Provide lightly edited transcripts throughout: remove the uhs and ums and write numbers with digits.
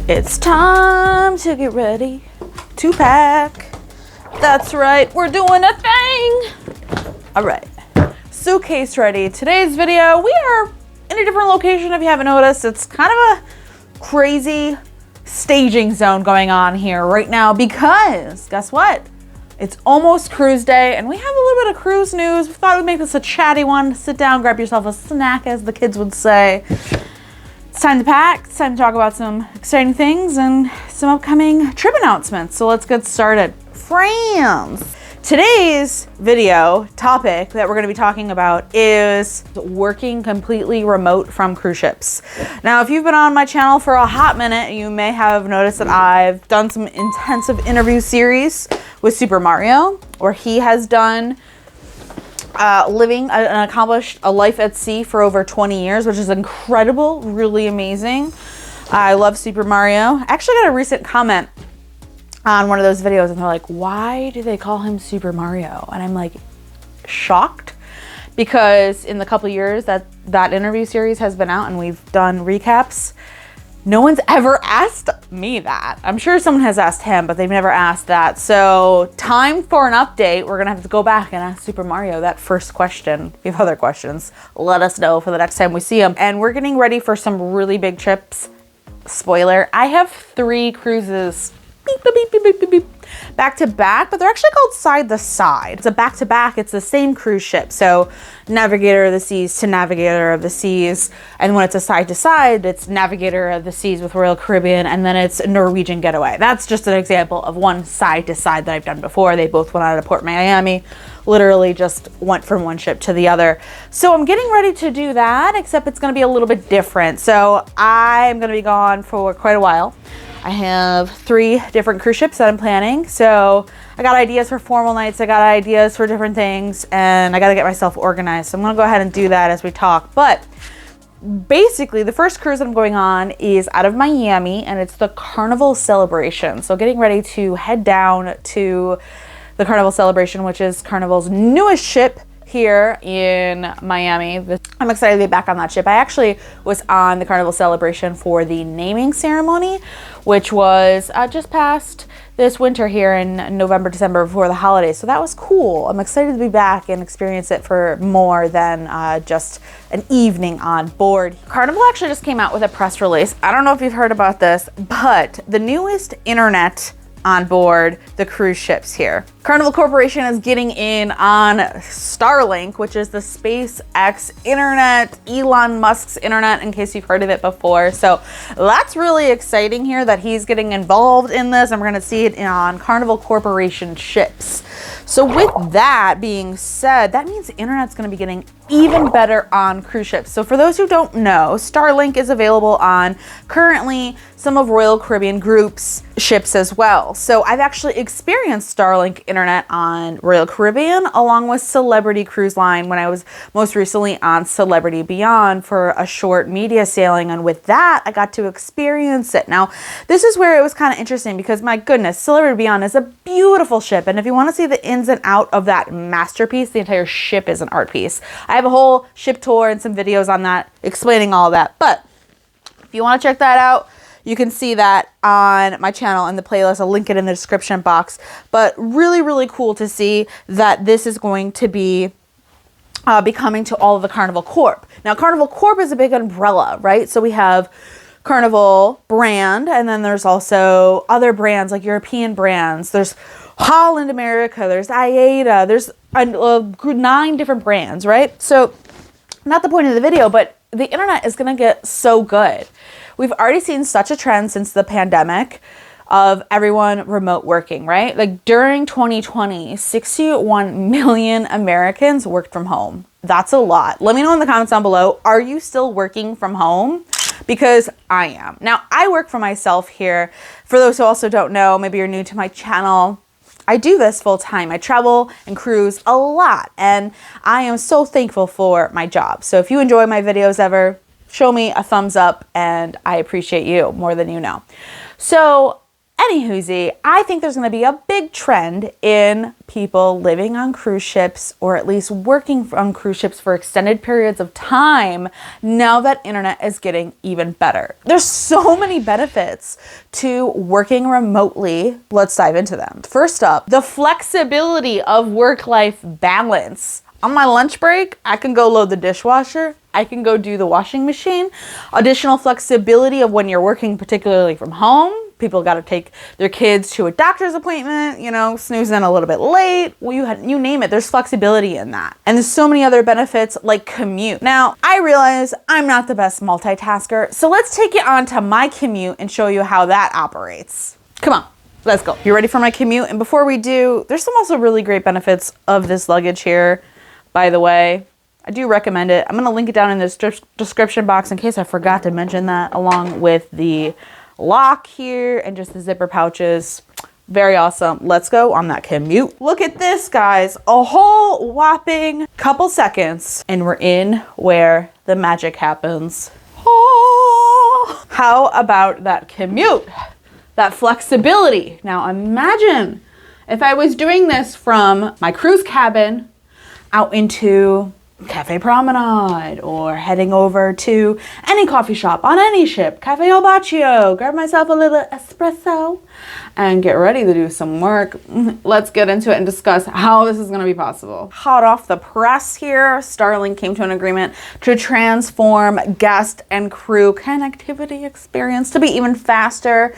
It's time to get ready to pack. That's right, we're doing a thing. All right, suitcase ready. Today's video, we are in a different location if you haven't noticed. It's kind of a crazy staging zone going on here right now because guess what? It's almost cruise day and we have a little bit of cruise news. We thought we'd make this a chatty one. Sit down, grab yourself a snack, as the kids would say. It's time to pack. It's time to talk about some exciting things and some upcoming trip announcements. So let's get started. Friends, today's video topic that we're going to be talking about is working completely remote from cruise ships. Now, if you've been on my channel for a hot minute, you may have noticed that I've done some intensive interview series with Super Mario, where he has done living and accomplished a life at sea for over 20 years, which is incredible, really amazing. I love Super Mario. I actually got a recent comment on one of those videos and they're like, why do they call him Super Mario? And I'm like, shocked, because in the couple years that interview series has been out and we've done recaps, no one's ever asked me that. I'm sure someone has asked him, but they've never asked that. So time for an update. We're gonna have to go back and ask Super Mario that first question. If you have other questions, let us know for the next time we see him. And we're getting ready for some really big trips. Spoiler, I have 3 cruises beep, beep, beep, beep, beep, beep, back to back, but they're actually called side to side. It's a back to back, it's the same cruise ship. So Navigator of the Seas to Navigator of the Seas. And when it's a side to side, it's Navigator of the Seas with Royal Caribbean, and then it's Norwegian Getaway. That's just an example of one side to side that I've done before. They both went out of Port Miami, literally just went from one ship to the other. So I'm getting ready to do that, except it's gonna be a little bit different. So I'm gonna be gone for quite a while. I have 3 different cruise ships that I'm planning. So I got ideas for formal nights. I got ideas for different things, and I got to get myself organized. So I'm going to go ahead and do that as we talk. But basically, the first cruise that I'm going on is out of Miami, and it's the Carnival Celebration. So getting ready to head down to the Carnival Celebration, which is Carnival's newest ship here in Miami. I'm excited to be back on that ship. I actually was on the Carnival Celebration for the naming ceremony, which was just past this winter here in November, December, before the holidays. So that was cool. I'm excited to be back and experience it for more than just an evening on board. Carnival actually just came out with a press release. I don't know if you've heard about this, but the newest internet on board the cruise ships here. Carnival Corporation is getting in on Starlink, which is the SpaceX internet, Elon Musk's internet, in case you've heard of it before. So that's really exciting here that he's getting involved in this, and we're gonna see it on Carnival Corporation ships. So with that being said, that means the internet's gonna be getting even better on cruise ships. So for those who don't know, Starlink is available on currently some of Royal Caribbean Group's ships as well. So I've actually experienced Starlink internet on Royal Caribbean along with Celebrity Cruise Line when I was most recently on Celebrity Beyond for a short media sailing, and with that I got to experience it. Now this is where it was kind of interesting because my goodness, Celebrity Beyond is a beautiful ship, and if you want to see the ins and out of that masterpiece, the entire ship is an art piece. I have a whole ship tour and some videos on that explaining all that, but if you want to check that out, you can see that on my channel in the playlist. I'll link it in the description box. But really, really cool to see that this is going to be coming to all of the Carnival Corp. Now, Carnival Corp is a big umbrella, right? So we have Carnival brand, and then there's also other brands like European brands. There's Holland America, there's IATA, there's 9 different brands, right? So not the point of the video, but the internet is gonna get so good. We've already seen such a trend since the pandemic of everyone remote working, right? Like during 2020, 61 million Americans worked from home. That's a lot. Let me know in the comments down below, are you still working from home? Because I am. Now, I work for myself here. For those who also don't know, maybe you're new to my channel, I do this full time. I travel and cruise a lot, and I am so thankful for my job. So if you enjoy my videos ever, show me a thumbs up, and I appreciate you more than you know. So Anywhoosie, I think there's going to be a big trend in people living on cruise ships, or at least working on cruise ships for extended periods of time, now that internet is getting even better. There's so many benefits to working remotely. Let's dive into them. First up, the flexibility of work-life balance. On my lunch break, I can go load the dishwasher. I can go do the washing machine. Additional flexibility of when you're working, particularly from home. People got to take their kids to a doctor's appointment, you know, snoozing a little bit late. Well, you name it. There's flexibility in that. And there's so many other benefits like commute. Now, I realize I'm not the best multitasker, so let's take it on to my commute and show you how that operates. Come on, let's go. You ready for my commute? And before we do, there's some also really great benefits of this luggage here, by the way. I do recommend it. I'm going to link it down in this description box in case I forgot to mention that, along with the lock here and just the zipper pouches. Very awesome. Let's go on that commute. Look at this, guys. A whole whopping couple seconds and we're in where the magic happens. Oh, how about that commute? That flexibility. Now imagine if I was doing this from my cruise cabin out into Cafe Promenade, or heading over to any coffee shop on any ship, Cafe Al Baccio, grab myself a little espresso and get ready to do some work. Let's get into it and discuss how this is going to be possible. Hot off the press here, Starlink came to an agreement to transform guest and crew connectivity experience to be even faster,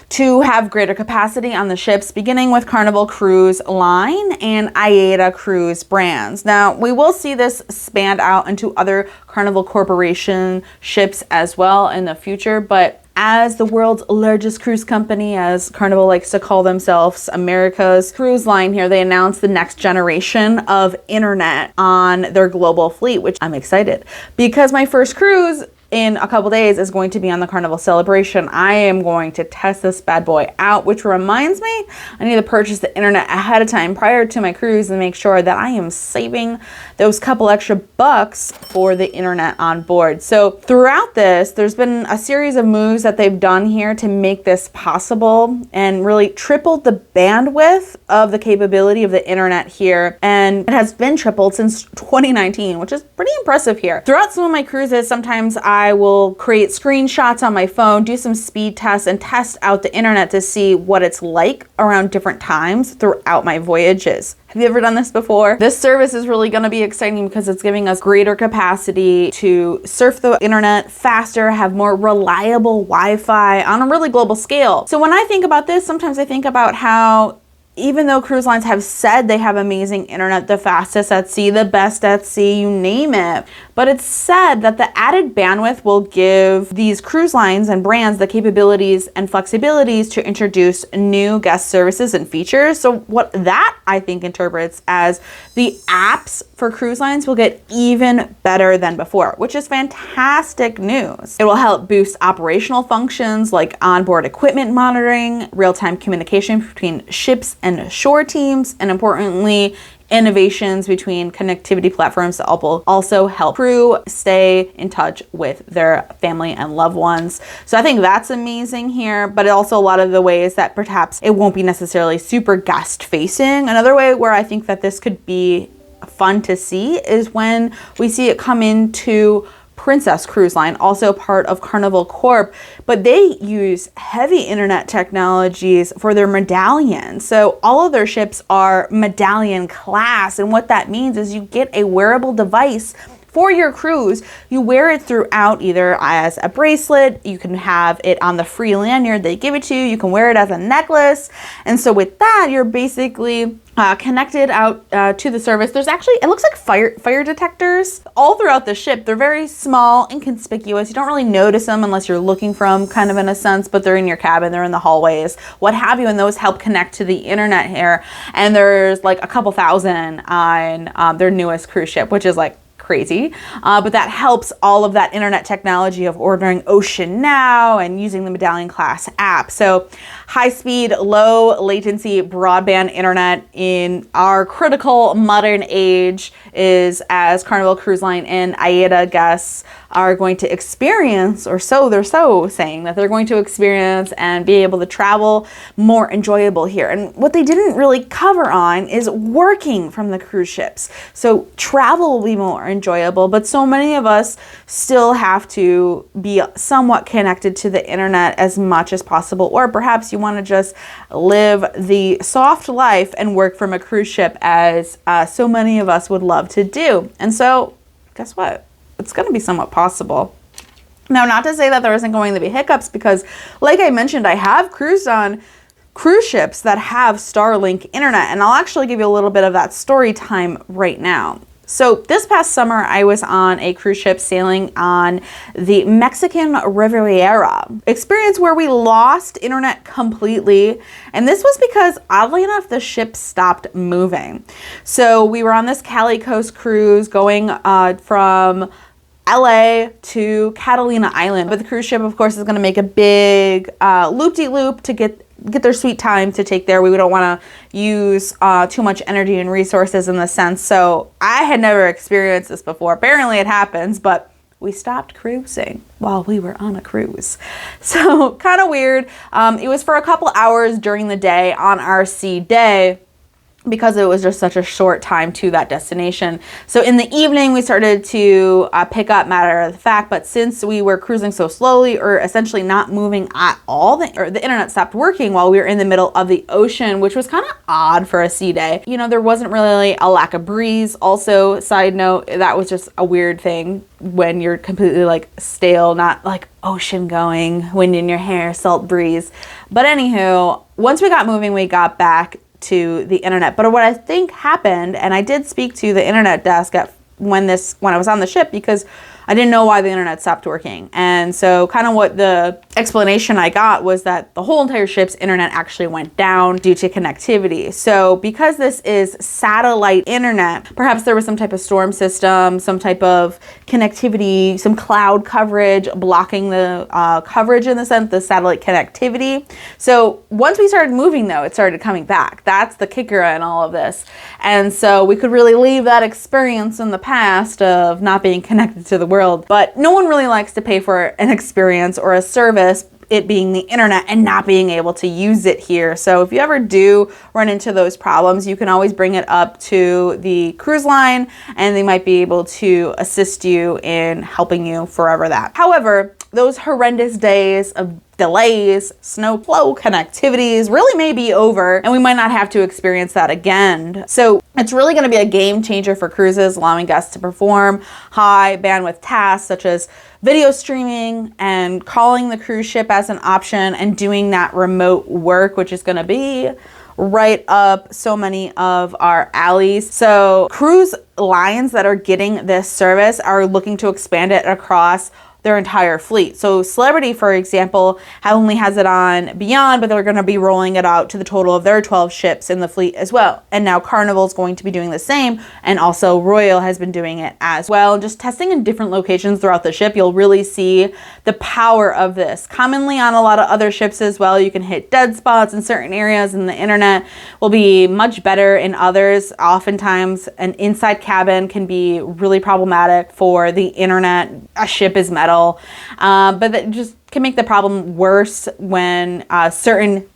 to have greater capacity on the ships, beginning with Carnival Cruise line and AIDA Cruise brands. Now, we will see this expand out into other Carnival Corporation ships as well in the future, but as the world's largest cruise company, as Carnival likes to call themselves, America's cruise line here, they announced the next generation of internet on their global fleet, which I'm excited because my first cruise in a couple days is going to be on the Carnival Celebration. I am going to test this bad boy out, which reminds me, I need to purchase the internet ahead of time prior to my cruise and make sure that I am saving those couple extra bucks for the internet on board. So throughout this, there's been a series of moves that they've done here to make this possible and really tripled the bandwidth of the capability of the internet here. And it has been tripled since 2019, which is pretty impressive here. Throughout some of my cruises, sometimes I will create screenshots on my phone, do some speed tests, and test out the internet to see what it's like around different times throughout my voyages. Have you ever done this before? This service is really going to be exciting because it's giving us greater capacity to surf the internet faster, have more reliable Wi-Fi on a really global scale. So when I think about this, sometimes I think about how even though cruise lines have said they have amazing internet, the fastest at sea, the best at sea, you name it, but it's said that the added bandwidth will give these cruise lines and brands the capabilities and flexibilities to introduce new guest services and features. So what that I think interprets as the apps for cruise lines will get even better than before, which is fantastic news. It will help boost operational functions like onboard equipment monitoring, real-time communication between ships and shore teams, and importantly, innovations between connectivity platforms that will also help crew stay in touch with their family and loved ones. So I think that's amazing here, but also a lot of the ways that perhaps it won't be necessarily super guest facing. Another way where I think that this could be fun to see is when we see it come into Princess Cruise Line, also part of Carnival Corp, but they use heavy internet technologies for their medallion. So all of their ships are medallion class, and what that means is you get a wearable device for your cruise. You wear it throughout either as a bracelet, you can have it on the free lanyard they give it to you, you can wear it as a necklace. And so with that, you're basically connected out to the service. There's actually, it looks like fire detectors all throughout the ship. They're very small, inconspicuous. You don't really notice them unless you're looking for them, kind of in a sense, but they're in your cabin, they're in the hallways, what have you, and those help connect to the internet here. And there's like a couple thousand on their newest cruise ship, which is like crazy, but that helps all of that internet technology of ordering Ocean Now and using the Medallion class app. So high speed, low latency broadband internet in our critical modern age is, as Carnival Cruise Line and AIDA guests are going to experience, or so they're saying that they're going to experience and be able to travel more enjoyable here. And what they didn't really cover on is working from the cruise ships. So travel will be more enjoyable, but so many of us still have to be somewhat connected to the internet as much as possible, or perhaps you want to just live the soft life and work from a cruise ship, as so many of us would love to do. And so guess what? It's going to be somewhat possible. Now, not to say that there isn't going to be hiccups, because like I mentioned, I have cruised on cruise ships that have Starlink internet, and I'll actually give you a little bit of that story time right now. So this past summer, I was on a cruise ship sailing on the Mexican Riviera. Experience where we lost internet completely. And this was because, oddly enough, the ship stopped moving. So we were on this Cali Coast cruise going from LA to Catalina Island. But the cruise ship, of course, is going to make a big loop-de-loop to get their sweet time to take there. We don't want to use too much energy and resources in the sense. So I had never experienced this before. Apparently it happens, but we stopped cruising while we were on a cruise. So kind of weird. It was for a couple hours during the day on our sea day, because it was just such a short time to that destination. So in the evening, we started to pick up, matter of the fact, but since we were cruising so slowly, or essentially not moving at all, the internet stopped working while we were in the middle of the ocean, which was kind of odd for a sea day. You know, there wasn't really a lack of breeze. Also, side note, that was just a weird thing when you're completely like stale, not like ocean going, wind in your hair, salt breeze. But anywho, once we got moving, we got back to the internet. But what I think happened, and I did speak to the internet desk when I was on the ship, because I didn't know why the internet stopped working. And so kind of what the explanation I got was that the whole entire ship's internet actually went down due to connectivity. So because this is satellite internet, perhaps there was some type of storm system, some type of connectivity, some cloud coverage blocking the coverage, in the sense, the satellite connectivity. So once we started moving, though, it started coming back. That's the kicker in all of this. And so we could really leave that experience in the past of not being connected to the world. But no one really likes to pay for an experience or a service, it being the internet, and not being able to use it here. So if you ever do run into those problems, you can always bring it up to the cruise line, and they might be able to assist you in helping you forever that. However, those horrendous days of delays, snow flow connectivities really may be over, and we might not have to experience that again. So it's really going to be a game changer for cruises, allowing guests to perform high bandwidth tasks such as video streaming and calling the cruise ship as an option, and doing that remote work, which is going to be right up so many of our alleys. So cruise lines that are getting this service are looking to expand it across their entire fleet. So Celebrity, for example, only has it on Beyond, but they're going to be rolling it out to the total of their 12 ships in the fleet as well. And now Carnival is going to be doing the same, and also Royal has been doing it as well. And just testing in different locations throughout the ship, you'll really see the power of this. Commonly on a lot of other ships as well, you can hit dead spots in certain areas, and the internet will be much better in others. Oftentimes, an inside cabin can be really problematic for the internet. A ship is metal. But that just can make the problem worse when certain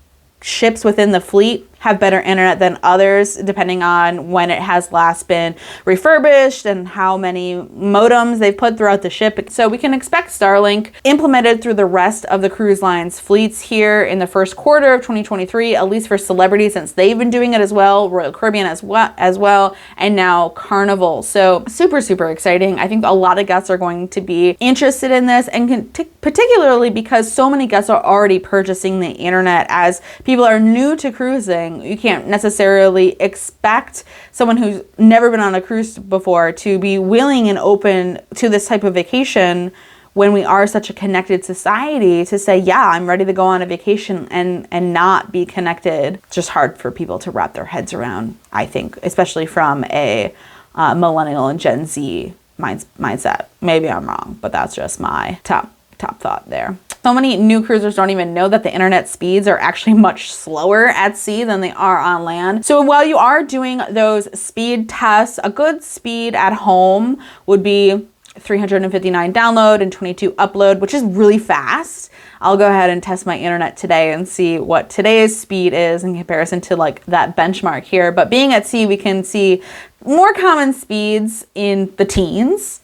ships within the fleet have better internet than others, depending on when it has last been refurbished and how many modems they've put throughout the ship. So we can expect Starlink implemented through the rest of the cruise line's fleets here in the first quarter of 2023, at least for Celebrity, since they've been doing it as well, Royal Caribbean as well, and now Carnival. So super, super exciting. I think a lot of guests are going to be interested in this, and particularly because so many guests are already purchasing the internet. As people are new to cruising, you can't necessarily expect someone who's never been on a cruise before to be willing and open to this type of vacation when we are such a connected society, to say, yeah, I'm ready to go on a vacation and not be connected. It's just hard for people to wrap their heads around, I think, especially from a millennial and Gen Z mindset. Maybe I'm wrong, but that's just my top thought there. So many new cruisers don't even know that the internet speeds are actually much slower at sea than they are on land. So while you are doing those speed tests, a good speed at home would be 359 download and 22 upload, which is really fast. I'll go ahead and test my internet today and see what today's speed is in comparison to like that benchmark here. But being at sea, we can see more common speeds in the teens.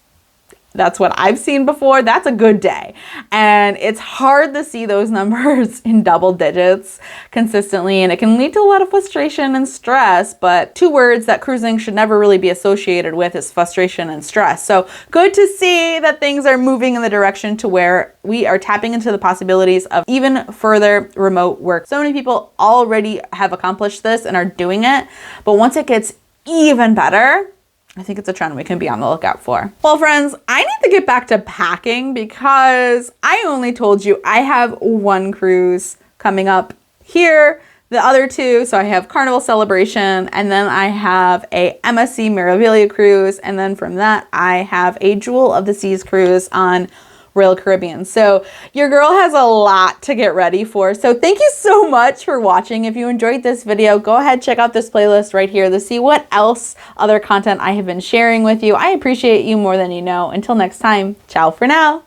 That's what I've seen before. That's a good day. And it's hard to see those numbers in double digits consistently, and it can lead to a lot of frustration and stress. But two words that cruising should never really be associated with is frustration and stress. So good to see that things are moving in the direction to where we are tapping into the possibilities of even further remote work. So many people already have accomplished this and are doing it, but once it gets even better, I think it's a trend we can be on the lookout for. Well, friends, I need to get back to packing because I only told you I have one cruise coming up here, the other two. So I have Carnival Celebration, and then I have a MSC Meraviglia cruise. And then from that, I have a Jewel of the Seas cruise on Royal Caribbean. So your girl has a lot to get ready for. So thank you so much for watching. If you enjoyed this video, go ahead, check out this playlist right here to see what else other content I have been sharing with you. I appreciate you more than you know. Until next time, ciao for now.